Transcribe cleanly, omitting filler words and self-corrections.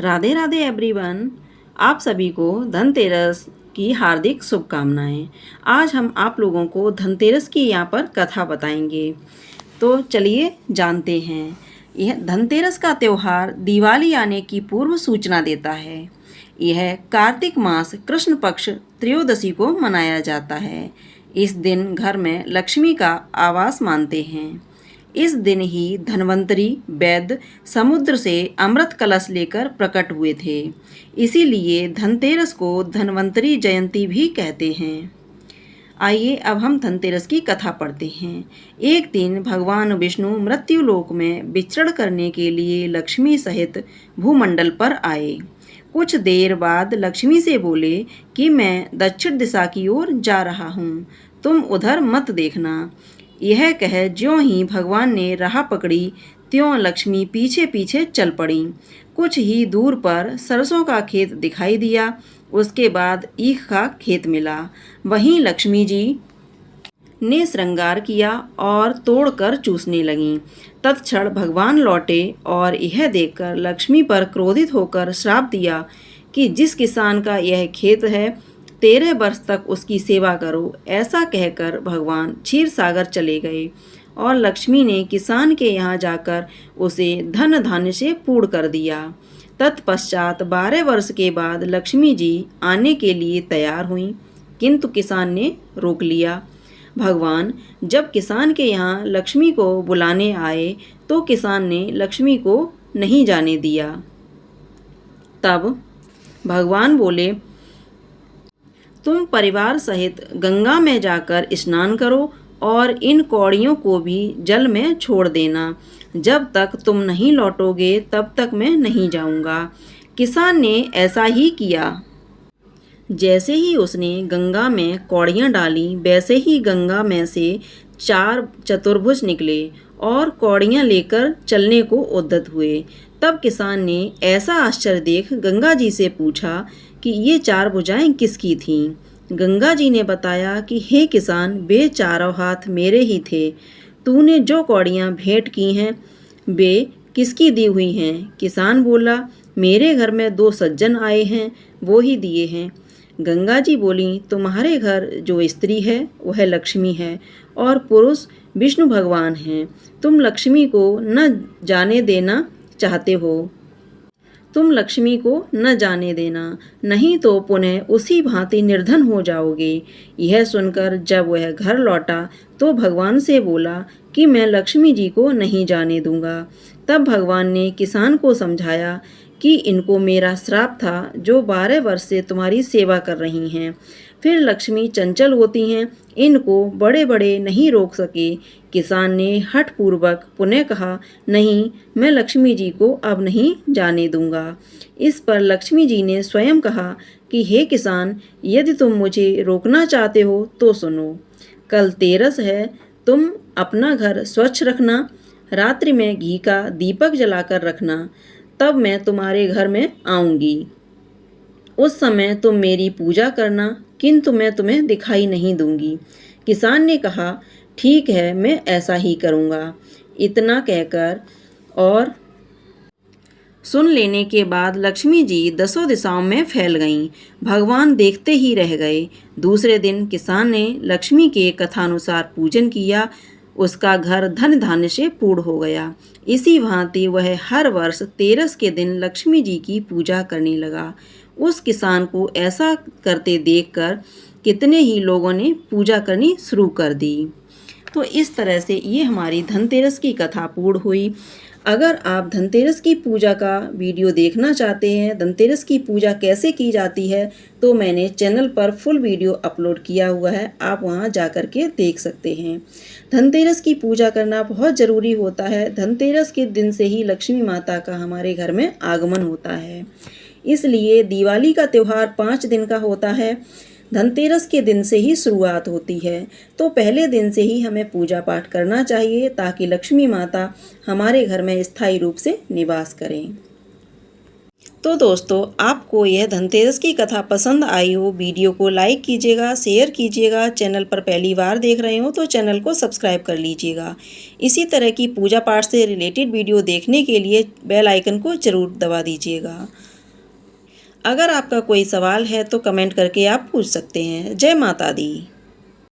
Radhe Radhe everyone. आप सभी को धनतेरस की हार्दिक शुभकामनाएं। आज हम आप लोगों को धनतेरस की यहाँ पर कथा बताएंगे। तो चलिए जानते हैं। यह धनतेरस का त्यौहार दिवाली आने की पूर्व सूचना देता है। यह कार्तिक मास कृष्ण पक्ष त्रयोदशी को मनाया जाता है। इस दिन घर में लक्ष्मी का आवास मानते हैं। इस दिन ही धन्वंतरी वैद्य समुद्र से अमृत कलश लेकर प्रकट हुए थे। इसीलिए धनतेरस को धन्वंतरी जयंती भी कहते हैं। आइए अब हम धनतेरस की कथा पढ़ते हैं। एक दिन भगवान विष्णु मृत्युलोक में विचरण करने के लिए लक्ष्मी सहित भूमंडल पर आए। कुछ देर बाद लक्ष्मी से बोले कि मैं दक्षिण दिशा की ओर जा रहा हूँ, तुम उधर मत देखना। यह कह ज्यों ही भगवान ने राह पकड़ी, त्यों लक्ष्मी पीछे पीछे चल पड़ी। कुछ ही दूर पर सरसों का खेत दिखाई दिया। उसके बाद ईख का खेत मिला। वहीं लक्ष्मी जी ने श्रृंगार किया और तोड़कर चूसने लगीं। तत्क्षण भगवान लौटे और यह देखकर लक्ष्मी पर क्रोधित होकर श्राप दिया कि जिस किसान का यह खेत है 13 वर्ष तक उसकी सेवा करो। ऐसा कहकर भगवान क्षीर सागर चले गए और लक्ष्मी ने किसान के यहाँ जाकर उसे धन धान्य से पूर्ण कर दिया। तत्पश्चात 12 वर्ष के बाद लक्ष्मी जी आने के लिए तैयार हुईं, किंतु किसान ने रोक लिया। भगवान जब किसान के यहाँ लक्ष्मी को बुलाने आए तो किसान ने लक्ष्मी को नहीं जाने दिया। तब भगवान बोले, तुम परिवार सहित गंगा में जाकर स्नान करो और इन कौड़ियों को भी जल में छोड़ देना। जब तक तुम नहीं लौटोगे तब तक मैं नहीं जाऊंगा। किसान ने ऐसा ही किया। जैसे ही उसने गंगा में कौड़ियाँ डाली, वैसे ही गंगा में से 4 चतुर्भुज निकले और कौड़ियाँ लेकर चलने को उद्यत हुए। तब किसान ने ऐसा आश्चर्य देख गंगा जी से पूछा कि ये 4 भुजाएं किसकी थीं। गंगा जी ने बताया कि हे किसान, वे चारों हाथ मेरे ही थे। तूने जो कौड़ियाँ भेंट की हैं वे किसकी दी हुई हैं? किसान बोला, मेरे घर में 2 सज्जन आए हैं, वो ही दिए हैं। गंगा जी बोली, तुम्हारे घर जो स्त्री है वह लक्ष्मी है और पुरुष विष्णु भगवान हैं। तुम लक्ष्मी को न जाने देना चाहते हो, तुम लक्ष्मी को न जाने देना, नहीं तो पुनः उसी भांति निर्धन हो जाओगे। यह सुनकर जब वह घर लौटा तो भगवान से बोला कि मैं लक्ष्मी जी को नहीं जाने दूंगा। तब भगवान ने किसान को समझाया कि इनको मेरा श्राप था जो 12 वर्ष से तुम्हारी सेवा कर रही हैं। फिर लक्ष्मी चंचल होती हैं, इनको बड़े बड़े नहीं रोक सके। किसान ने हठपूर्वक पुनः कहा, नहीं, मैं लक्ष्मी जी को अब नहीं जाने दूंगा। इस पर लक्ष्मी जी ने स्वयं कहा कि हे किसान, यदि तुम मुझे रोकना चाहते हो तो सुनो। कल तेरस है, तुम अपना घर स्वच्छ रखना, रात्रि में घी का दीपक जलाकर रखना, तब मैं तुम्हारे घर में आऊँगी। उस समय तुम मेरी पूजा करना, किंतु मैं तुम्हें दिखाई नहीं दूंगी। किसान ने कहा, ठीक है, मैं ऐसा ही करूँगा। इतना कहकर और सुन लेने के बाद लक्ष्मी जी 10 दिशाओं में फैल गईं। भगवान देखते ही रह गए। दूसरे दिन किसान ने लक्ष्मी के कथानुसार पूजन किया। उसका घर धन धान्य से पूर्ण हो गया। इसी भांति वह हर वर्ष तेरस के दिन लक्ष्मी जी की पूजा करने लगा। उस किसान को ऐसा करते देखकर कितने ही लोगों ने पूजा करनी शुरू कर दी। तो इस तरह से ये हमारी धनतेरस की कथा पूर्ण हुई। अगर आप धनतेरस की पूजा का वीडियो देखना चाहते हैं, धनतेरस की पूजा कैसे की जाती है, तो मैंने चैनल पर फुल वीडियो अपलोड किया हुआ है, आप वहां जाकर के देख सकते हैं। धनतेरस की पूजा करना बहुत ज़रूरी होता है। धनतेरस के दिन से ही लक्ष्मी माता का हमारे घर में आगमन होता है। इसलिए दिवाली का त्यौहार 5 दिन का होता है। धनतेरस के दिन से ही शुरुआत होती है, तो पहले दिन से ही हमें पूजा पाठ करना चाहिए ताकि लक्ष्मी माता हमारे घर में स्थायी रूप से निवास करें। तो दोस्तों, आपको यह धनतेरस की कथा पसंद आई हो, वीडियो को लाइक कीजिएगा, शेयर कीजिएगा। चैनल पर पहली बार देख रहे हो तो चैनल को सब्सक्राइब कर लीजिएगा। इसी तरह की पूजा पाठ से रिलेटेड वीडियो देखने के लिए बेल आइकन को ज़रूर दबा दीजिएगा। अगर आपका कोई सवाल है तो कमेंट करके आप पूछ सकते हैं। जय माता दी।